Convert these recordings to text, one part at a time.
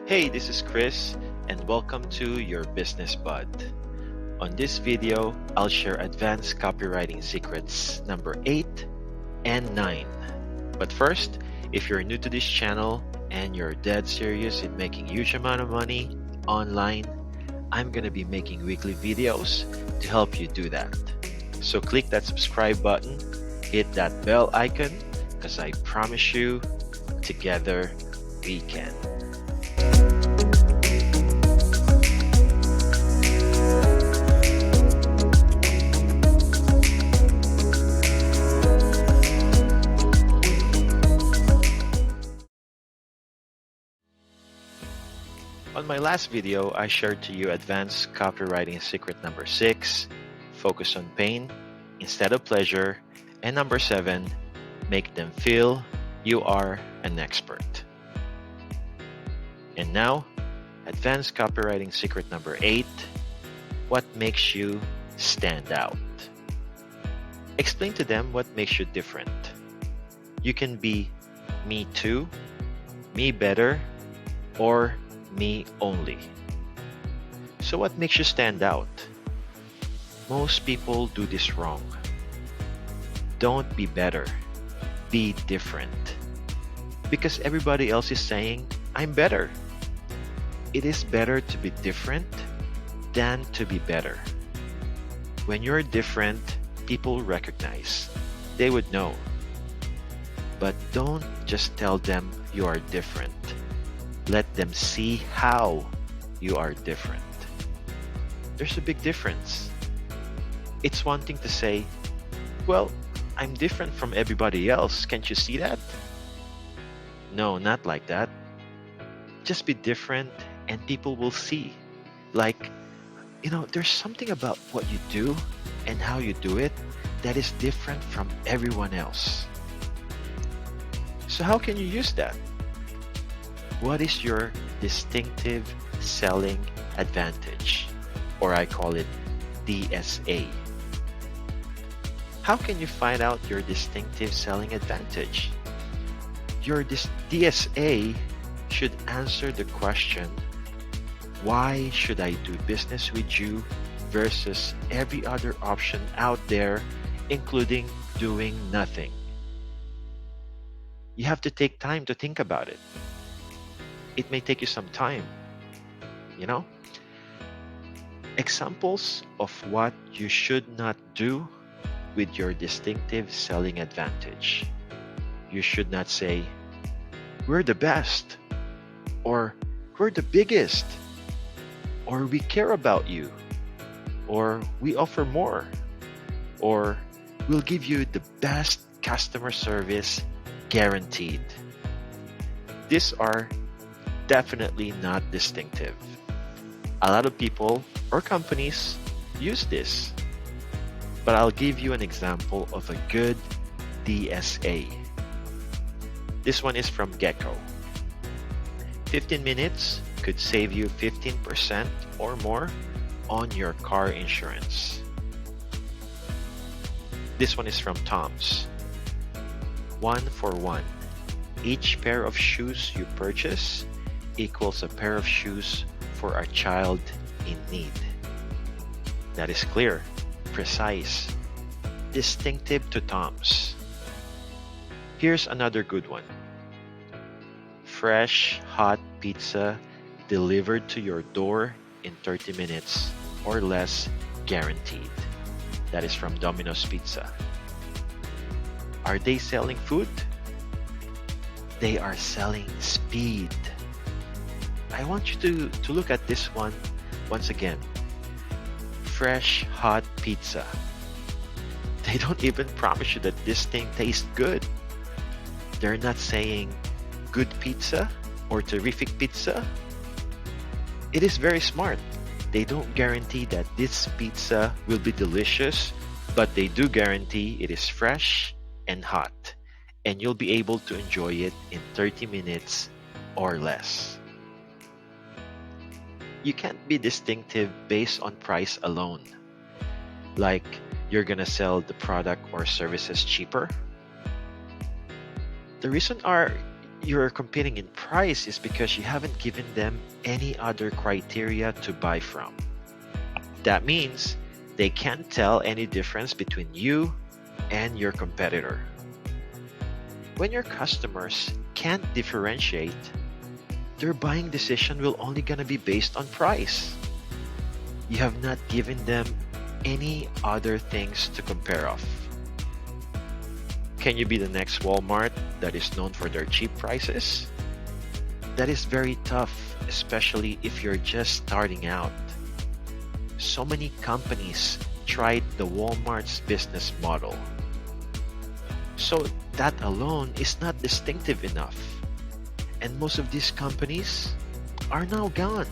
Hey, this is Chris, and welcome to your Business Bud. On this video, I'll share advanced copywriting secrets number 8 and 9. But first, if you're new to this channel and you're dead serious in making huge amount of money online, I'm going to be making weekly videos to help you do that. So click that subscribe button, hit that bell icon, because I promise you, together we can. On my last video, I shared to you advanced copywriting secret number 6, focus on pain instead of pleasure, and number 7, make them feel you are an expert. And now, advanced copywriting secret number 8, what makes you stand out? Explain to them what makes you different. You can be me too, me better, or me only. So what makes you stand out? Most people do this wrong. Don't be better. Be different. Because everybody else is saying, I'm better. It is better to be different than to be better. When you're different, people recognize. They would know. But don't just tell them you are different. Let them see how you are different. There's a big difference. It's one thing to say, well, I'm different from everybody else. Can't you see that? No, not like that. Just be different and people will see. Like, there's something about what you do and how you do it that is different from everyone else. So how can you use that? What is your distinctive selling advantage? Or I call it DSA. How can you find out your distinctive selling advantage? Your DSA should answer the question, why should I do business with you versus every other option out there, including doing nothing? You have to take time to think about it. It may take you some time, Examples of what you should not do with your distinctive selling advantage. You should not say, we're the best, or we're the biggest, or we care about you, or we offer more, or we'll give you the best customer service guaranteed. These are definitely not distinctive. A lot of people or companies use this, but I'll give you an example of a good DSA. This one is from Gecko. 15 minutes could save you 15% or more on your car insurance. This one is from Tom's. 1 for 1. Each pair of shoes you purchase equals a pair of shoes for a child in need. That is clear, precise, distinctive to Tom's. Here's another good one. Fresh, hot pizza delivered to your door in 30 minutes or less guaranteed. That is from Domino's Pizza. Are they selling food? They are selling speed. I want you to look at this one once again. Fresh, hot pizza. They don't even promise you that this thing tastes good. They're not saying good pizza or terrific pizza. It is very smart. They don't guarantee that this pizza will be delicious, but they do guarantee it is fresh and hot, and you'll be able to enjoy it in 30 minutes or less. You can't be distinctive based on price alone. Like you're gonna sell the product or services cheaper. The reason are you're competing in price is because you haven't given them any other criteria to buy from. That means they can't tell any difference between you and your competitor. When your customers can't differentiate, their buying decision will only gonna be based on price. You have not given them any other things to compare of. Can you be the next Walmart that is known for their cheap prices? That is very tough, especially if you're just starting out. So many companies tried the Walmart's business model. So that alone is not distinctive enough. And most of these companies are now gone,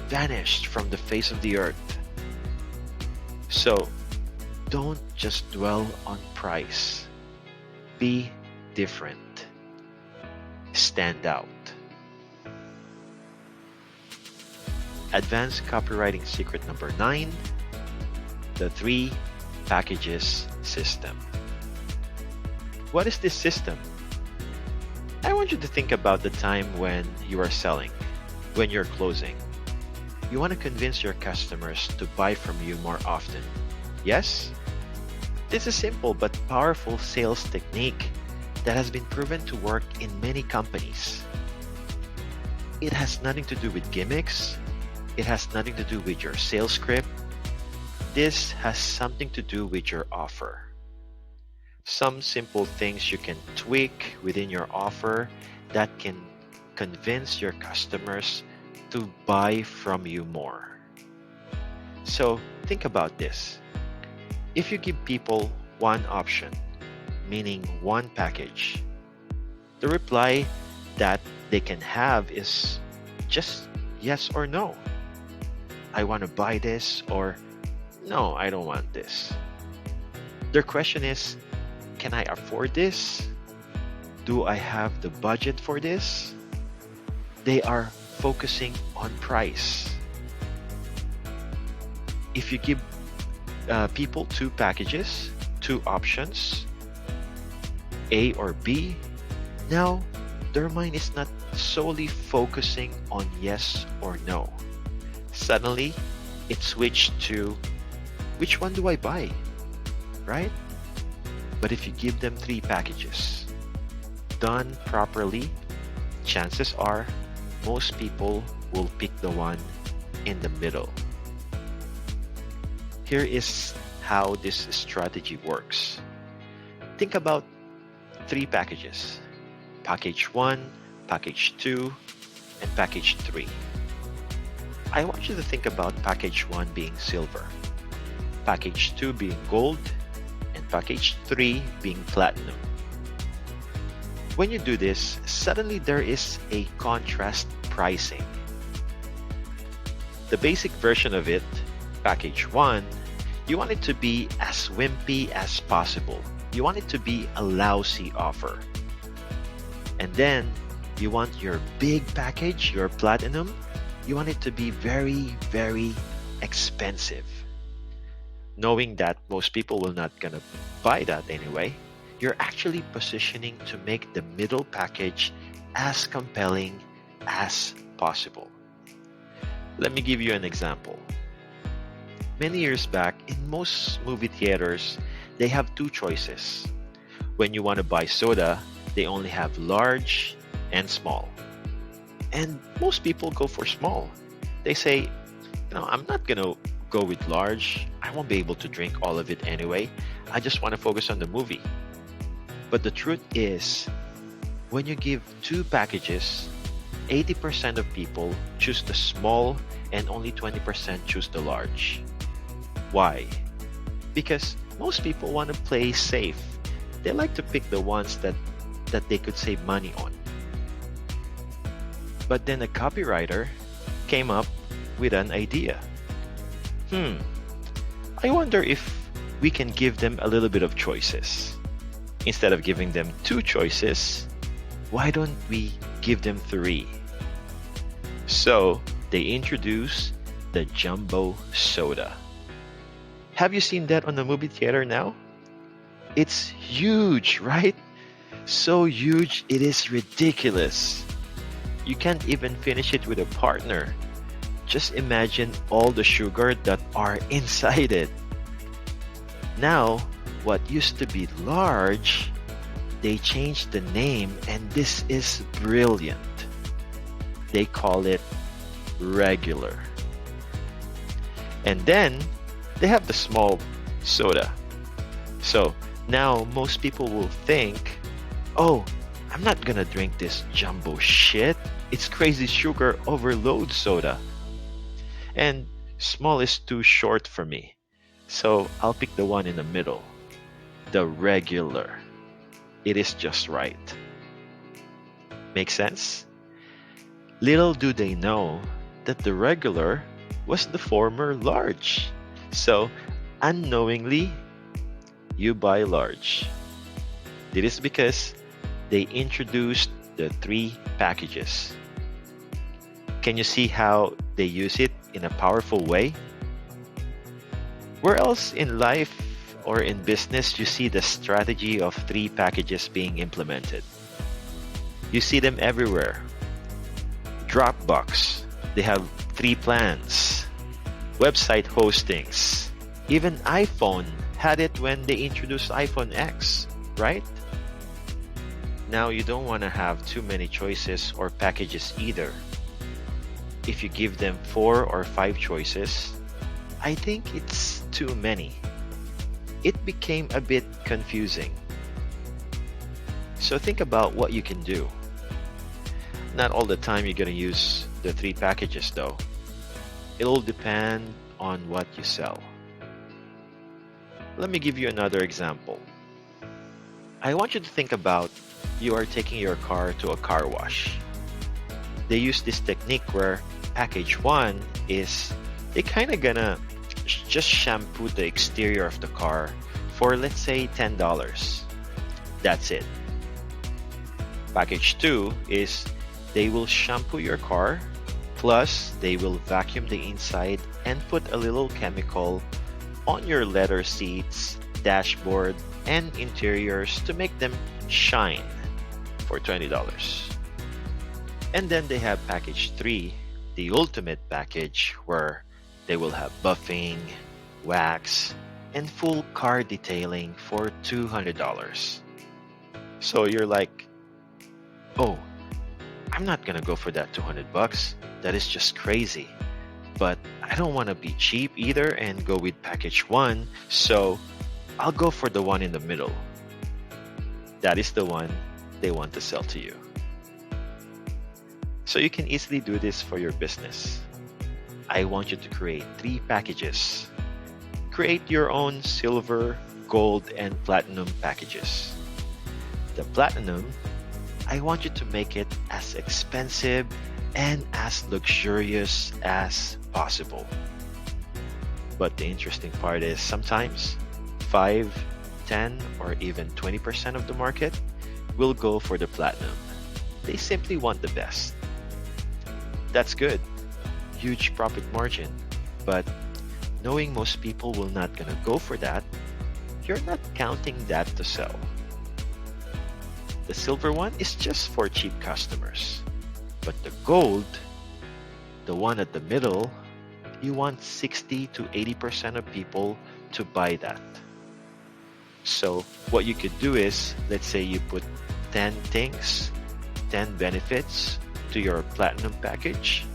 vanished from the face of the earth. So don't just dwell on price. Be different. Stand out. Advanced copywriting secret number 9, the 3 packages system. What is this system? I want you to think about the time when you are selling, when you're closing. You want to convince your customers to buy from you more often. Yes? This is a simple but powerful sales technique that has been proven to work in many companies. It has nothing to do with gimmicks. It has nothing to do with your sales script. This has something to do with your offer. Some simple things you can tweak within your offer that can convince your customers to buy from you more. So think about this. If you give people one option, meaning one package, the reply that they can have is just yes or no. I want to buy this, or no, I don't want this. Their question is, can I afford this? Do I have the budget for this? They are focusing on price. If you give people 2 packages, 2 options, A or B, now their mind is not solely focusing on yes or no. Suddenly, it switched to, which one do I buy? Right? But if you give them 3 packages, done properly, chances are most people will pick the one in the middle. Here is how this strategy works. Think about 3 packages. Package 1, Package 2, and Package 3. I want you to think about Package 1 being silver, Package 2 being gold, and Package 3 being platinum. When you do this, suddenly there is a contrast pricing. The basic version of it, Package 1, you want it to be as wimpy as possible. You want it to be a lousy offer. And then you want your big package, your platinum, you want it to be very, very expensive. Knowing that most people will not gonna buy that anyway, you're actually positioning to make the middle package as compelling as possible. Let me give you an example. Many years back, in most movie theaters, they have 2 choices. When you want to buy soda, they only have large and small. And most people go for small. They say, I'm not going to go with large. I won't be able to drink all of it anyway. I just want to focus on the movie. But the truth is, when you give 2 packages, 80% of people choose the small and only 20% choose the large. Why? Because most people want to play safe. They like to pick the ones that they could save money on. But then a copywriter came up with an idea. I wonder if we can give them a little bit of choices. Instead of giving them 2 choices, why don't we give them 3? So they introduced the jumbo soda. Have you seen that on the movie theater now? It's huge, right? So huge it is ridiculous. You can't even finish it with a partner. Just imagine all the sugar that are inside it. Now, what used to be large, they changed the name, and this is brilliant. They call it regular. And then they have the small soda. So now most people will think, oh, I'm not gonna drink this jumbo shit. It's crazy sugar overload soda. And small is too short for me. So I'll pick the one in the middle, the regular. It is just right. Make sense? Little do they know that the regular was the former large. So unknowingly, you buy large. It is because they introduced the 3 packages. Can you see how they use it in a powerful way? Where else in life or in business you see the strategy of 3 packages being implemented? You see them everywhere. Dropbox, they have 3 plans. Website hostings. Even iPhone had it when they introduced iPhone X, right? Now you don't want to have too many choices or packages either. If you give them 4 or 5 choices, I think it's too many. It became a bit confusing. So think about what you can do. Not all the time you're going to use the 3 packages though. It'll depend on what you sell. Let me give you another example. I want you to think about you are taking your car to a car wash. They use this technique where package 1 is they kind of gonna just shampoo the exterior of the car for, let's say, $10. That's it. Package 2 is they will shampoo your car, plus they will vacuum the inside and put a little chemical on your leather seats, dashboard, and interiors to make them shine for $20. And then they have package 3, the ultimate package, where they will have buffing, wax, and full car detailing for $200. So you're like, oh, I'm not gonna go for that $200. That is just crazy. But I don't want to be cheap either and go with package 1, so I'll go for the one in the middle. That is the one they want to sell to you. So you can easily do this for your business. I want you to create 3 packages. Create your own silver, gold, and platinum packages. The platinum, I want you to make it as expensive and as luxurious as possible. But the interesting part is sometimes 5, 10, or even 20% of the market will go for the platinum. They simply want the best. That's good. Huge profit margin. But knowing most people will not gonna go for that, you're not counting that to sell. The silver one is just for cheap customers. But the gold, the one at the middle, you want 60 to 80% of people to buy that. So what you could do is, let's say you put 10 things, 10 benefits to your platinum package.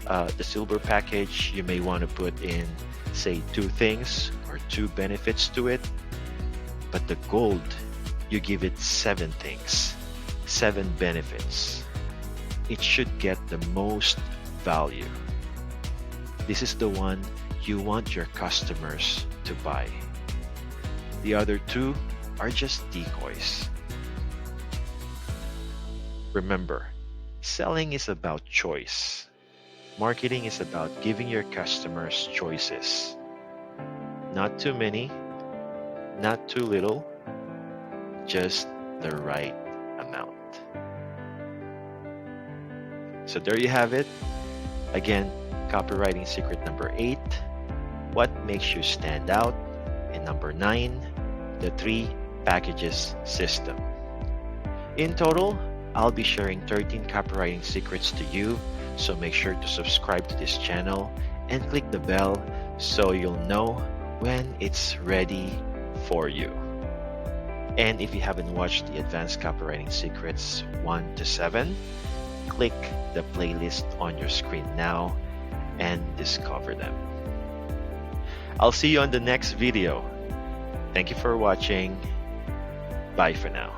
The silver package, you may want to put in, say, 2 things or 2 benefits to it. But the gold, you give it 7 things, 7 benefits. It should get the most value. This is the one you want your customers to buy. The other 2 are just decoys. Remember, selling is about choice. Marketing is about giving your customers choices. Not too many, not too little, just the right amount. So there you have it. Again, copywriting secret number 8, what makes you stand out? And number 9, the 3 packages system. In total, I'll be sharing 13 copywriting secrets to you, so make sure to subscribe to this channel and click the bell so you'll know when it's ready for you. And if you haven't watched the Advanced Copywriting Secrets 1 to 7, click the playlist on your screen now and discover them. I'll see you on the next video. Thank you for watching. Bye for now.